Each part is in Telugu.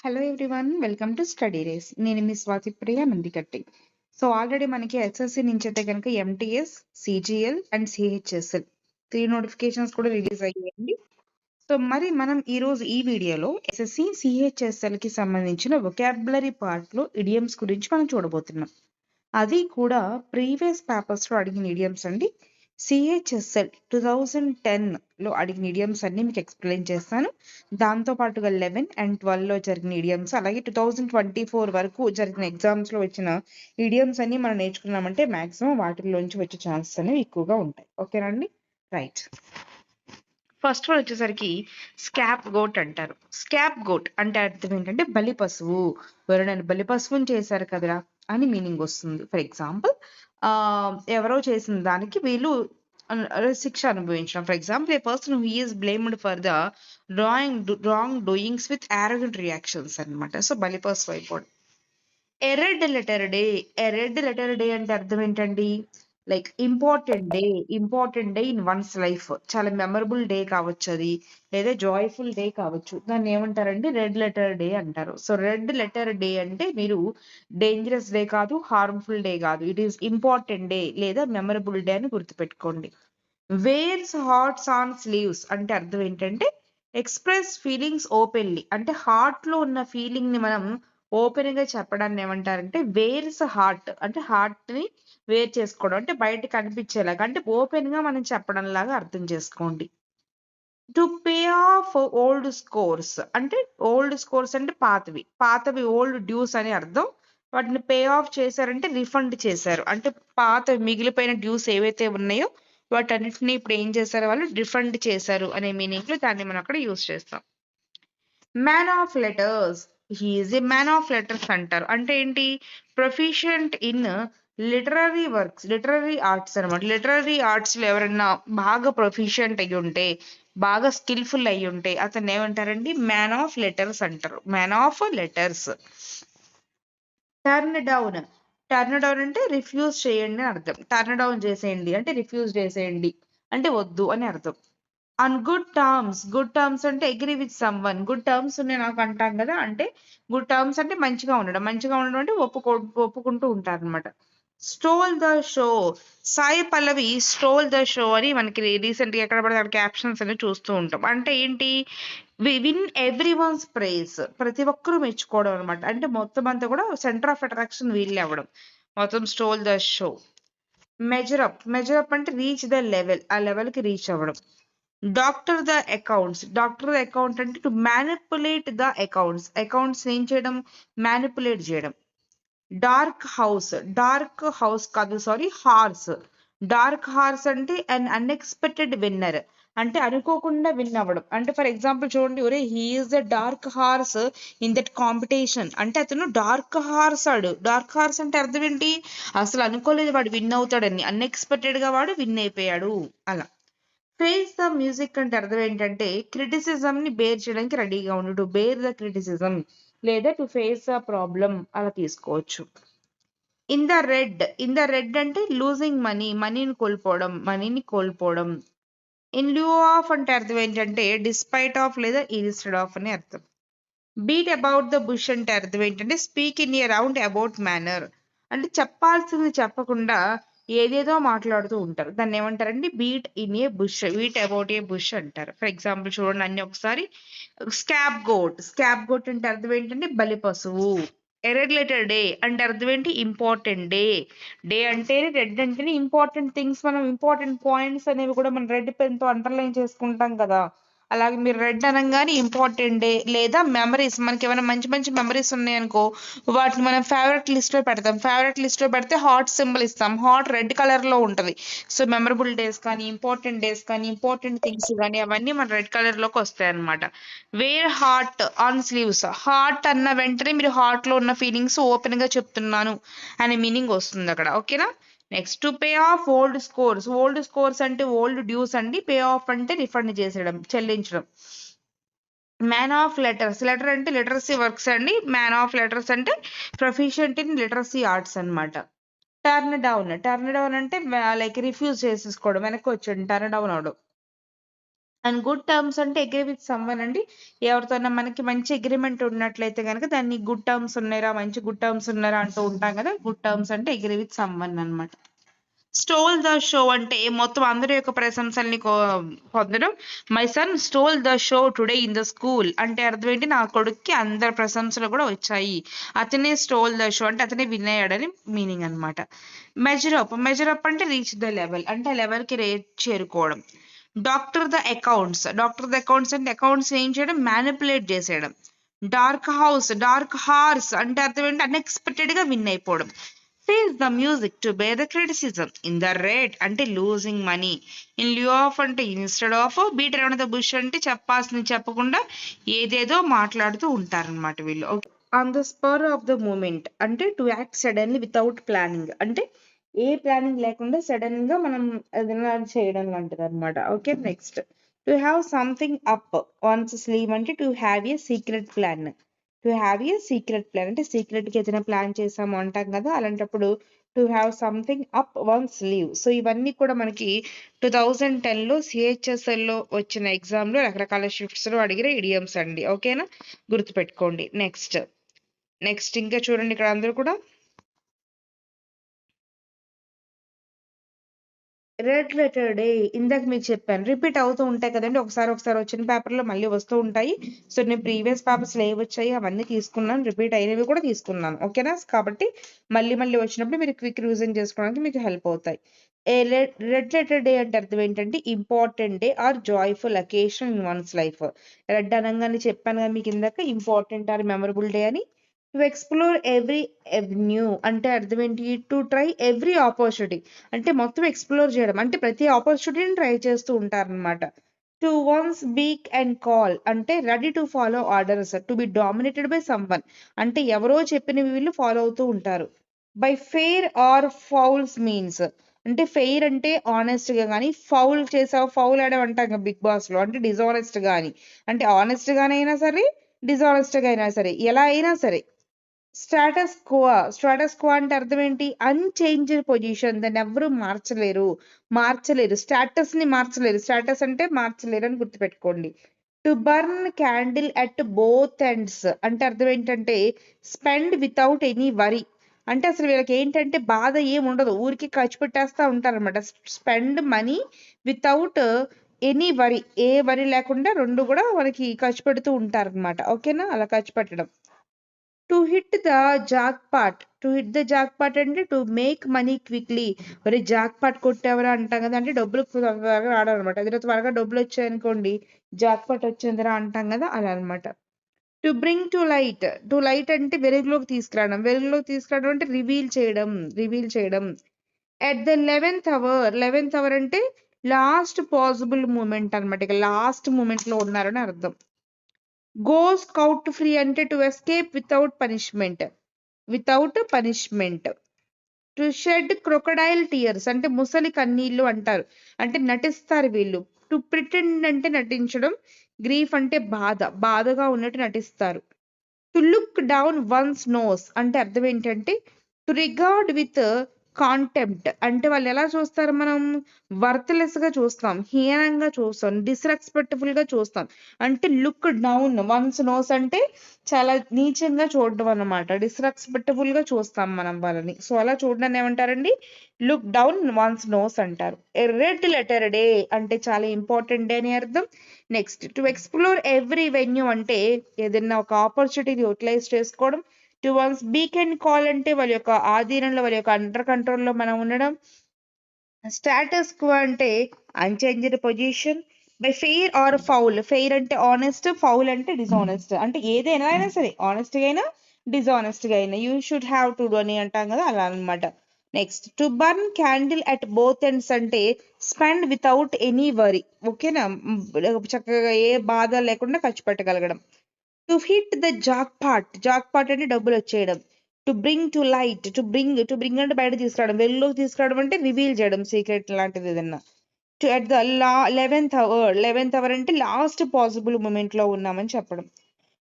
Hello everyone welcome to Study Race. నేను మీ స్వాతి ప్రియ నందికట్టి. సో ఆల్రెడీ మనకి ఎస్ఎస్సి నుంచి అయితే కనుక MTS, CGL and CHSL 3 notifications కూడా రిలీజ్ అయ్యాయండి. సో మరి మనం ఈరోజు ఈ వీడియోలో ఎస్ఎస్సి, సిహెచ్ఎస్ఎల్కి సంబంధించిన వొకాబులరీ పార్ట్లో ఇడియమ్స్ గురించి మనం చూడబోతున్నాం. అది కూడా ప్రీవియస్ పేపర్స్లో అడిగిన ఇడియమ్స్ అండి. సిహెచ్ఎస్ఎల్ 2010లో అడిగిన ఇడియమ్స్ అన్ని మీకు ఎక్స్ప్లెయిన్ చేస్తాను. దాంతో పాటుగా 11 అండ్ 12లో జరిగిన ఇడియమ్స్, అలాగే 2024 వరకు జరిగిన ఎగ్జామ్స్లో వచ్చిన ఇడియమ్స్ అన్ని మనం నేర్చుకున్నామంటే మాక్సిమం వాటిల్లోంచి వచ్చే ఛాన్సెస్ అనేవి ఎక్కువగా ఉంటాయి. ఓకేనా అండి? రైట్. ఫస్ట్ వన్ వచ్చేసరికి స్కాప్ గోట్ అంటారు. స్కాప్ గోట్ అంటే అర్థం ఏంటంటే బలి పశువు. ఎవరైనా బలి పశువుని చేశారు కదరా అని మీనింగ్ వస్తుంది. ఫర్ ఎగ్జాంపుల్ ఎవరో చేసిన దానికి వీళ్ళు శిక్ష అనుభవించడం. For example A person who is blamed for the wrong doings with arrogant reactions అన్నమాట. సో బలి పశువు అయిపోవడం. A red letter day. A red letter day అంటే అర్థం ఏంటండి? Like important day in one's life. చాలా మెమరబుల్ డే కావచ్చు అది, లేదా జాయ్ఫుల్ డే కావచ్చు. దాన్ని ఏమంటారండి? రెడ్ లెటర్ డే అంటారు. సో రెడ్ లెటర్ డే అంటే మీరు డేంజరస్ డే కాదు, హార్మ్ఫుల్ డే కాదు, ఇట్ ఈస్ ఇంపార్టెంట్ డే లేదా మెమరబుల్ డే అని గుర్తుపెట్టుకోండి. వేర్స్ హార్ట్స్ ఆన్ స్లీవ్స్ అంటే అర్థం ఏంటంటే ఎక్స్ప్రెస్ ఫీలింగ్స్ ఓపెన్లీ. అంటే హార్ట్ లో ఉన్న ఫీలింగ్ ని మనం ఓపెన్ గా చెప్పడాన్ని ఏమంటారంటే వేర్స్ హార్ట్. అంటే హార్ట్ ని వేర్ చేసుకోవడం, అంటే బయట కనిపించేలాగా, అంటే ఓపెన్ గా మనం చెప్పడం లాగా అర్థం చేసుకోండి. To pay of old scores అంటే ఓల్డ్ స్కోర్స్ అంటే పాతవి ఓల్డ్ డ్యూస్ అని అర్థం. వాటిని పే ఆఫ్ చేశారంటే రిఫండ్ చేశారు. అంటే పాత మిగిలిపోయిన డ్యూస్ ఏవైతే ఉన్నాయో వాటన్నిటిని ఇప్పుడు ఏం చేశారు, వాళ్ళు రిఫండ్ చేశారు అనే మీనింగ్ లో దాన్ని మనం అక్కడ యూస్ చేస్తాం. Man of letters. He's a man of letters అంటారు. అంటే ఏంటి? Proficient in literary works, literary arts అనమాట. లిటరరీ ఆర్ట్స్ లో ఎవరన్నా బాగా ప్రొఫిషియంట్ అయ్యి ఉంటే, బాగా స్కిల్ఫుల్ అయ్యి ఉంటే అతన్ని ఏమంటారండి? మ్యాన్ ఆఫ్ లెటర్స్ అంటారు. Man of letters. Turn down. Turn down అంటే రిఫ్యూజ్ చేయండి అని అర్థం. టర్న్ డౌన్ చేసేయండి అంటే రిఫ్యూజ్ చేసేయండి అంటే వద్దు అని అర్థం. ఆన్ గుడ్ టర్మ్స్ అంటే agree with some one. Good terms ఉన్నాయి నాకు అంటాం కదా, అంటే గుడ్ టర్మ్స్ అంటే మంచిగా ఉండడం అంటే ఒప్పుకుంటూ ఉంటారు అనమాట. Stole the show. Sai Pallavi stole the show అని మనకి రీసెంట్ గా ఎక్కడ పడితే అక్కడ క్యాప్షన్స్ అని చూస్తూ ఉంటాం. అంటే ఏంటి? Win everyone's praise. ప్రతి ఒక్కరూ మెచ్చుకోవడం అనమాట. అంటే మొత్తం అంతా కూడా సెంటర్ ఆఫ్ అట్రాక్షన్ వీళ్ళే అవ్వడం. మొత్తం stole the show. Measure up అంటే రీచ్ ద లెవెల్. ఆ లెవెల్ కి రీచ్ అవ్వడం. డాక్టర్ ద అకౌంట్స్ అంటే టు మ్యానిపులేట్ ద అకౌంట్స్ ఏం చేయడం? మ్యానిపులేట్ చేయడం. డార్క్ హౌస్ కాదు, సారీ, హార్స్. డార్క్ హార్స్ అంటే అన్ అన్ఎక్స్పెక్టెడ్ విన్నర్. అంటే అనుకోకుండా విన్ అవ్వడం. అంటే ఫర్ ఎగ్జాంపుల్ చూడండి, ఒరే he's the dark horse in that competition అంటే అతను డార్క్ హార్స్ ఆడు. డార్క్ హార్స్ అంటే అర్థం ఏంటి? అసలు అనుకోలేదు వాడు విన్ అవుతాడని, అన్ఎక్స్పెక్టెడ్ గా వాడు విన్ అయిపోయాడు అలా. ఫేస్ ద మ్యూజిక్ అంటే అర్థం ఏంటంటే క్రిటిసిజం ని బేర్ చేయడానికి రెడీగా ఉండు. టు బేర్ ద క్రిటిసిజం లేదా టు ఫేస్ ద ప్రాబ్లం అలా తీసుకోవచ్చు. ఇన్ ద రెడ్ అంటే లూజింగ్ మనీని కోల్పోవడం. ఇన్ లిeu ఆఫ్ అంటే అర్థం ఏంటంటే డిస్పైట్ ఆఫ్ లేదా ఇన్స్టెడ్ ఆఫ్ అని అర్థం. బీట్ అబౌట్ ద బుష్ అంటే అర్థం ఏంటంటే speak in a round about manner. అంటే చెప్పాల్సింది చెప్పకుండా ఏదేదో మాట్లాడుతూ ఉంటారు. దాన్ని ఏమంటారండి? Beat in a bush, beat about a bush అంటారు. ఫర్ ఎగ్జాంపుల్ చూడండి అన్ని ఒకసారి. స్కాప్ గోట్ అంటే అర్థం ఏంటంటే బలి పశువు. ఎరెగ్యులేటర్ డే అంటే అర్థం ఏంటి? ఇంపార్టెంట్ డే అంటే రెడ్ అంటేనే ఇంపార్టెంట్ థింగ్స్, మనం ఇంపార్టెంట్ పాయింట్స్ అనేవి కూడా మనం రెడ్ పెన్ తో అండర్లైన్ చేసుకుంటాం కదా. అలాగే మీరు రెడ్ అనగానే ఇంపార్టెంట్ డే లేదా మెమరీస్, మనకి ఏమైనా మంచి మంచి మెమరీస్ ఉన్నాయనుకో వాటిని మనం ఫేవరెట్ లిస్ట్ లో పెడతాం. ఫేవరెట్ లిస్ట్ లో పెడితే హార్ట్ సింబల్ ఇస్తాం. హార్ట్ రెడ్ కలర్ లో ఉంటది. సో మెమరబుల్ డేస్ కానీ, ఇంపార్టెంట్ డేస్ కానీ, ఇంపార్టెంట్ థింగ్స్ కానీ అవన్నీ మన రెడ్ కలర్ లోకి వస్తాయి అనమాట. Wear heart on sleeves. Heart అన్న వెంటనే మీరు హార్ట్ లో ఉన్న ఫీలింగ్స్ ఓపెన్ గా చెప్తున్నాను అనే మీనింగ్ వస్తుంది అక్కడ. ఓకేనా? Next to pay of old scores అంటే ఓల్డ్ డ్యూస్ అండి. పే ఆఫ్ అంటే రిఫండ్ చేసేయడం, చెల్లించడం. Man of letters. లెటర్ అంటే లిటరసీ వర్క్స్ అండి. మ్యాన్ ఆఫ్ లెటర్స్ అంటే ప్రొఫిషియంట్ ఇన్ లిటరసీ ఆర్ట్స్ అన్నమాట. టర్న్ డౌన్ అంటే లైక్ రిఫ్యూజ్ చేసేసుకోవడం, వెనక్కి వచ్చాడు, టర్న్ డౌన్ అవడం. అండ్ గుడ్ టర్మ్స్ అంటే అగ్రీ విత్ సమ్వన్ అండి. ఎవరితోనా మనకి మంచి అగ్రిమెంట్ ఉన్నట్లయితే కనుక దాన్ని గుడ్ టర్మ్స్ ఉన్నారా, మంచి గుడ్ టర్మ్స్ ఉన్నారా అంటూ ఉంటాం కదా. గుడ్ టర్మ్స్ అంటే అగ్రీ విత్ సమ్వన్ అనమాట. స్టోల్ ద షో అంటే మొత్తం అందరి యొక్క ప్రశంసల్ని పొందడం. My son stole the show today in the school అంటే అర్థం ఏంటి, నా కొడుక్కి అందరి ప్రశంసలు కూడా వచ్చాయి. అతనే స్టోల్ ద షో అంటే అతనే విన్ అయ్యాడని మీనింగ్ అనమాట. మెజర్ అప్ అంటే రీచ్ ద లెవెల్ అంటే ఆ లెవెల్కి చేరుకోవడం. డాక్టర్ ద అకౌంట్స్ అంటే అకౌంట్స్ ఏం చేయడం, మ్యానిపులేట్ చేసేయడం. డార్క్ హార్స్ అంటే అర్థం ఏంటి, అన్ఎక్స్పెక్టెడ్ గా విన్ అయిపోవడం. Face the music to bear the criticism. In the red అంటే losing money. In lieu of అంటే instead of. Beat around the bush అంటే చెప్పాల్సింది చెప్పకుండా ఏదేదో మాట్లాడుతూ ఉంటారనమాట వీళ్ళు. On the spur of the moment అంటే to act suddenly without planning అంటే ఏ ప్లానింగ్ లేకుండా సడన్ గా మనం ఏదైనా చేయడం లాంటిది అనమాట. Okay, next to have something up one's sleeve అంటే to have a secret plan. అంటే సీక్రెట్ గా ఏదైనా ప్లాన్ చేసాము అంటాం కదా, అలాంటప్పుడు to have something up one sleeve. So ఇవన్నీ కూడా మనకి 2010 లో CHSL లో వచ్చిన ఎగ్జామ్ లో రకరకాల షిఫ్ట్స్ లో అడిగిన ఇడియమ్స్ అండి. ఓకేనా, గుర్తుపెట్టుకోండి. నెక్స్ట్ ఇంకా చూడండి, ఇక్కడ అందరూ కూడా రెడ్ లెటర్ డే ఇందాక మీకు చెప్పాను, రిపీట్ అవుతూ ఉంటాయి కదండి. ఒకసారి వచ్చిన పేపర్లో మళ్ళీ వస్తూ ఉంటాయి. సో నేను ప్రీవియస్ పేపర్స్ ఏవి వచ్చాయి అవన్నీ తీసుకున్నాను, రిపీట్ అయినవి కూడా తీసుకున్నాను. ఓకేనా, కాబట్టి మళ్ళీ వచ్చినప్పుడు మీరు క్విక్ రివిజన్ చేసుకోవడానికి మీకు హెల్ప్ అవుతాయి. రెడ్ లెటర్ డే అంటే అర్థం ఏంటంటే important day or joyful occasion in one's life. Red అనగానే చెప్పాను కదా మీకు ఇందాక, ఇంపార్టెంట్ ఆర్ మెమరబుల్ డే అని. టు ఎక్స్ప్లోర్ ఎవ్రీ ఎవెన్యూ అంటే అర్థం ఏంటి, టు ట్రై ఎవ్రీ ఆపర్చునిటీ అంటే మొత్తం ఎక్స్ప్లోర్ చేయడం అంటే ప్రతి ఆపర్చునిటీని ట్రై చేస్తూ ఉంటారనమాట. To one's speak and call అంటే ready to follow orders. To be dominated by someone అంటే ఎవరో చెప్పినవి వీళ్ళు ఫాలో అవుతూ ఉంటారు. By fair or fouls means అంటే ఫెయిర్ అంటే ఆనెస్ట్ గా కానీ, ఫౌల్ చేసావు ఫౌల్ ఆడడం అంటాం బిగ్ బాస్ లో అంటే డిజానెస్ట్ గాని, అంటే ఆనెస్ట్ గానైనా సరే డిజానెస్ట్ గా అయినా సరే ఎలా అయినా సరే. స్టాటస్ క్వో అంటే అర్థం ఏంటి, అన్చేంజ్డ్ పొజిషన్, దాన్ని ఎవరు మార్చలేరు స్టాటస్ ని మార్చలేరు. స్టాటస్ అంటే మార్చలేరు అని గుర్తుపెట్టుకోండి. To burn candle at both ends అంటే అర్థం ఏంటంటే స్పెండ్ వితౌట్ ఎనీ వరీ అంటే అసలు వీళ్ళకి ఏంటంటే బాధ ఏమి ఉండదు, ఊరికి ఖర్చు పెట్టేస్తా ఉంటారనమాట. Spend money without any worry, ఏ వరీ లేకుండా రెండు కూడా మనకి ఖర్చు పెడుతూ ఉంటారనమాట. ఓకేనా, అలా ఖర్చు పెట్టడం. To hit the jackpot అంటే టు మేక్ మనీ క్విక్లీ. మరి జాక్ పాట్ కొట్టేవరా అంటాం కదా, అంటే డబ్బులు త్వరగా రావడం అనమాట. అదే త్వరగా డబ్బులు వచ్చాయనుకోండి జాక్ పాట్ వచ్చిందిరా అంటాం కదా, అలా అనమాట. టు బ్రింగ్ టు లైట్ అంటే వెలుగులోకి తీసుకురావడం అంటే రివీల్ చేయడం. ఎట్ ద 11th అవర్ అంటే లాస్ట్ పాసిబుల్ మూమెంట్ అనమాట. ఇక లాస్ట్ మూమెంట్ లో ఉన్నారని అర్థం. గో స్కౌట్ ఫ్రీ అంటే to escape without punishment. To shed crocodile tears అంటే ముసలి కన్నీళ్లు అంటారు, అంటే నటిస్తారు వీళ్ళు. టు ప్రిటెండ్ అంటే నటించడం. గ్రీఫ్ అంటే బాధగా ఉన్నట్టు నటిస్తారు. To look down one's nose అంటే అర్థం ఏంటంటే టు రిగార్డ్ విత్ కాంటెంప్ట్ అంటే వాళ్ళు ఎలా చూస్తారు, మనం వర్త్లెస్ గా చూస్తాం, హీనంగా చూస్తాం, డిస్రెస్పెక్ట్ఫుల్ గా చూస్తాం. అంటే లుక్ డౌన్ వన్స్ నోస్ అంటే చాలా నీచంగా చూడడం అన్నమాట, డిస్రెస్పెక్ట్ఫుల్ గా చూస్తాం మనం వాళ్ళని. సో అలా చూడడాన్ని ఏమంటారండి, లుక్ డౌన్ వన్స్ నోస్ అంటారు. రెడ్ లెటర్ డే అంటే చాలా ఇంపార్టెంట్ డే అని అర్థం. Next to explore every venue అంటే ఏదైనా ఒక ఆపర్చునిటీని యూటిలైజ్ చేసుకోవడం. టు వన్స్ బీక్ అండ్ కాల్ అంటే వాళ్ళ యొక్క ఆధీనంలో, వాళ్ళ యొక్క అండర్ కంట్రోల్లో మనం ఉండడం. స్టాటస్ క్వో అంటే unchanged position. By fair or fair అంటే ఆనెస్ట్, ఫౌల్ అంటే డిజానెస్ట్ అంటే ఏదైనా అయినా సరే ఆనెస్ట్ గా అయినా డిజానెస్ట్ గా అయినా you should have to do అని అంటాం కదా, అలా అనమాట. Next to burn candle at both ends అంటే స్పెండ్ వితౌట్ ఎనీ వరీ. ఓకేనా, చక్కగా ఏ బాధ లేకుండా ఖర్చు పెట్టగలగడం. To hit the jackpot అంటే డబ్బులు వచ్చేయడం. To bring to light to bring అంటే బయట తీసుకురావడం, వెలుగులోకి తీసుకురావడం అంటే రివీల్ చేయడం సీక్రెట్ లాంటిది ఏదన్నా. To at the 11th hour అంటే లాస్ట్ పాసిబుల్ మూమెంట్ లో ఉన్నామని చెప్పడం.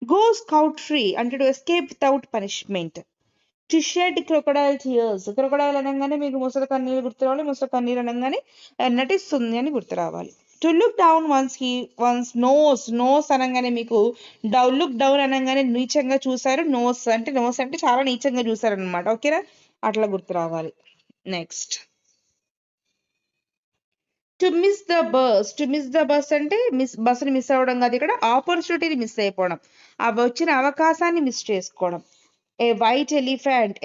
గో స్కౌట్ ఫ్రీ అంటే to escape without punishment. To shed crocodile tears అనగానే మీకు ముసలి కన్నీరు గుర్తు రావాలి, ముసలి కన్నీరు అనగానే నటిస్తుంది అని గుర్తు రావాలి. To look down one's nose అనగానే మీకు లుక్ డౌన్ అనగానే నీచంగా చూసారు. నోస్ అంటే చాలా నీచంగా చూసారు అనమాట. ఓకేనా, అట్లా గుర్తు రావాలి. Next to miss the bus అంటే బస్సుని మిస్ అవ్వడం కాదు, ఇక్కడ ఆపర్చునిటీని మిస్ అయిపోవడం, అవి వచ్చిన అవకాశాన్ని మిస్ చేసుకోవడం. ఏ వైట్ ఎలిఫెంట్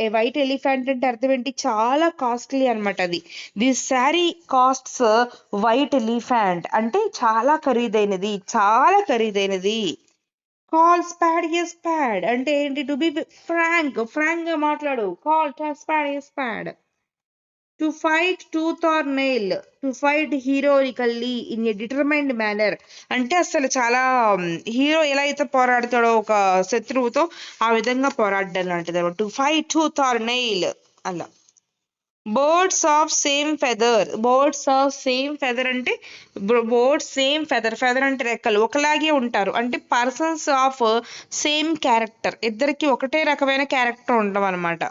అంటే అర్థం ఏంటి? చాలా కాస్ట్లీ అనమాట అది. This sari costs white elephant అంటే చాలా ఖరీదైనది, చాలా ఖరీదైనది. కాల్ స్పాడ్ ఏ స్పాడ్ అంటే ఏంటి? టు బి ఫ్రాంక్ గా మాట్లాడు. Call spade a spade. To fight tooth or nail, to fight heroically in a determined manner అంటే అసలు చాలా హీరో ఎలా అయితే పోరాడతాడో ఒక శత్రువుతో ఆ విధంగా పోరాడడం లాంటిది. To fight tooth or nail అలా. బర్డ్స్ ఆఫ్ సేమ్ ఫెదర్ అంటే ఫెదర్ అంటే రెక్కలు ఒకలాగే ఉంటారు అంటే పర్సన్స్ ఆఫ్ సేమ్ క్యారెక్టర్, ఇద్దరికి ఒకటే రకమైన క్యారెక్టర్ ఉండడం అనమాట.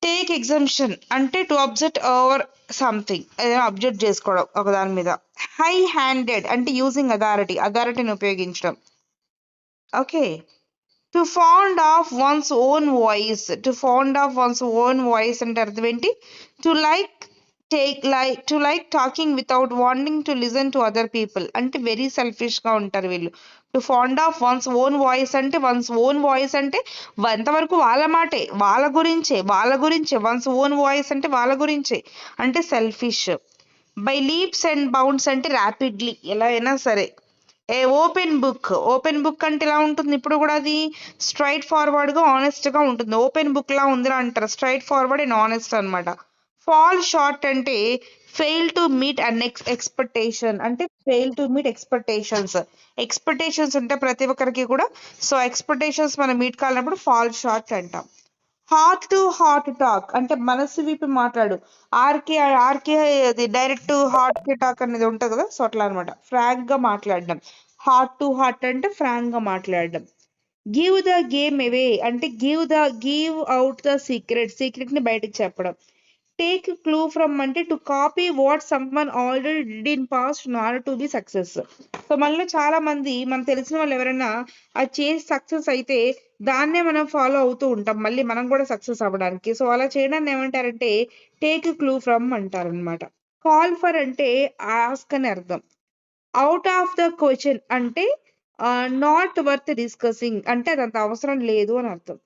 టేక్ ఎగ్జంప్షన్ అంటే టు అబ్జెక్ట్ ఓవర్ సంథింగ్, ఏదైనా అబ్జెక్ట్ చేసుకోవడం ఒక దాని మీద. హై హ్యాండెడ్ అంటే యూజింగ్ అథారిటీని ఉపయోగించడం. Okay. To fond of once own voice అంటే అర్థం ఏంటి? To like talking without wanting to listen to other people అంటే వెరీ సెల్ఫిష్ గా ఉంటారు వీళ్ళు. To fond of once own voice అంటే ఎంతవరకు వాళ్ళ మాటే, వాళ్ళ గురించే. వన్స్ ఓన్ వాయిస్ అంటే వాళ్ళ గురించే, అంటే selfish. By leaps and bounds అంటే ర్యాపిడ్లీ, ఎలా అయినా సరే. ఏ ఓపెన్ బుక్ అంటే ఎలా ఉంటుంది? ఇప్పుడు కూడా అది స్ట్రైట్ ఫార్వర్డ్ గా ఆనెస్ట్ గా ఉంటుంది. ఓపెన్ బుక్ లా ఉందిరా అంటారు, స్ట్రైట్ ఫార్వర్డ్ అండ్ ఆనెస్ట్ అనమాట. ఫాల్ షార్ట్ అంటే fail to meet an expectation అంటే ఎక్స్పెక్టేషన్స్ ఉంటాయి ప్రతి ఒక్కరికి కూడా. సో ఎక్స్పెక్టేషన్స్ మనం మీట్ కాలినప్పుడు ఫాల్ షార్ట్ అంటాం. హార్ట్ టు హార్ట్ టాక్ అంటే మనసు విప్పి మాట్లాడు. ఆర్కే అది డైరెక్ట్ హార్ట్ కి టాక్ అనేది ఉంటుంది కదా, సో అట్లా అనమాట. ఫ్రాంక్ గా మాట్లాడడం. హార్ట్ టు హార్ట్ అంటే ఫ్రాంక్ గా మాట్లాడడం. గివ్ ద గేమ్ అవే అంటే గివ్ అవుట్ ద సీక్రెట్ ని బయటకు చెప్పడం. టేక్ క్లూ ఫ్రమ్ అంటే to copy what someone already did in past in order to be success. So మనలో చాలా మంది మనకు తెలిసిన వాళ్ళు ఎవరైనా అది చేసి సక్సెస్ అయితే దాన్నే మనం ఫాలో అవుతూ ఉంటాం మళ్ళీ మనం కూడా సక్సెస్ అవ్వడానికి. సో అలా చేయడాన్ని ఏమంటారంటే టేక్ క్లూ ఫ్రమ్ అంటారు అనమాట. కాల్ ఫర్ అంటే ఆస్క్ అని అర్థం. అవుట్ ఆఫ్ ద క్వశ్చన్ అంటే నాట్ వర్త్ డిస్కసింగ్ అంటే అదంత అవసరం లేదు అని అర్థం.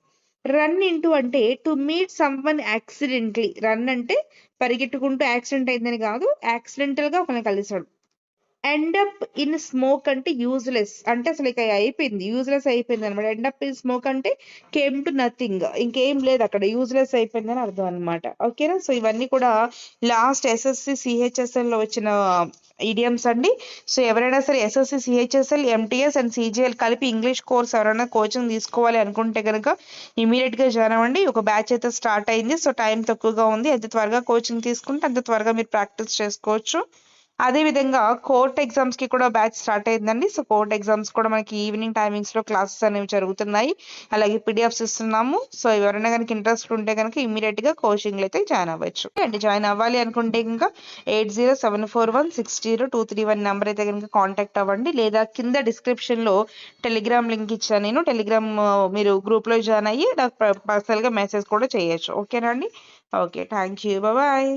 రన్ ఇంటూ అంటే to meet someone accidentally. Run అంటే పరిగెట్టుకుంటూ యాక్సిడెంట్ అయిందని కాదు, యాక్సిడెంటల్ గా ఒకరిని కలిసాడు. ఎండ్ అప్ ఇన్ స్మోక్ అంటే యూజ్లెస్ అంటే అసలు ఇక అయిపోయింది, యూజ్లెస్ అయిపోయింది అనమాట. ఎండ్ అప్ ఇన్ స్మోక్ అంటే కేమ్ టు నథింగ్, ఇంకేం లేదు అక్కడ, యూజ్లెస్ అయిపోయింది అని అర్థం అనమాట. ఓకేనా, సో ఇవన్నీ కూడా లాస్ట్ ఎస్ఎస్సి సిహెచ్ఎస్ఎల్ లో వచ్చిన ఈడియమ్స్ అండి. సో ఎవరైనా సరే SSC CHSL MTS and CGL కలిపి ఇంగ్లీష్ కోర్స్ ఎవరైనా కోచింగ్ తీసుకోవాలి అనుకుంటే కనుక ఇమీడియట్ గా జాయిన్ అవ్వండి. ఒక బ్యాచ్ అయితే స్టార్ట్ అయింది. సో టైం తక్కువగా ఉంది, ఎంత త్వరగా కోచింగ్ తీసుకుంటే అంత త్వరగా మీరు ప్రాక్టీస్ చేసుకోవచ్చు. అదే విధంగా కోర్ట్ ఎగ్జామ్స్ కి కూడా బ్యాచ్ స్టార్ట్ అయిందండి. సో కోర్ట్ ఎగ్జామ్స్ కూడా మనకి ఈవినింగ్ టైమింగ్స్ లో క్లాసెస్ అనేవి జరుగుతున్నాయి, అలాగే పీడిఎఫ్స్ ఇస్తున్నాము. సో ఎవరైనా కనుక ఇంట్రెస్ట్ ఉంటే కనుక ఇమీడియట్ గా కోచింగ్ అయితే జాయిన్ అవ్వచ్చు అండి. జాయిన్ అవ్వాలి అనుకుంటే ఇంకా 8074160231 నెంబర్ అయితే కనుక కాంటాక్ట్ అవ్వండి, లేదా కింద డిస్క్రిప్షన్ లో టెలిగ్రామ్ లింక్ ఇచ్చాను నేను. టెలిగ్రామ్ మీరు గ్రూప్ లో జాయిన్ అయ్యి నాకు పర్సనల్ గా మెసేజ్ కూడా చేయొచ్చు. ఓకేనా అండి? Okay, thank you, bye.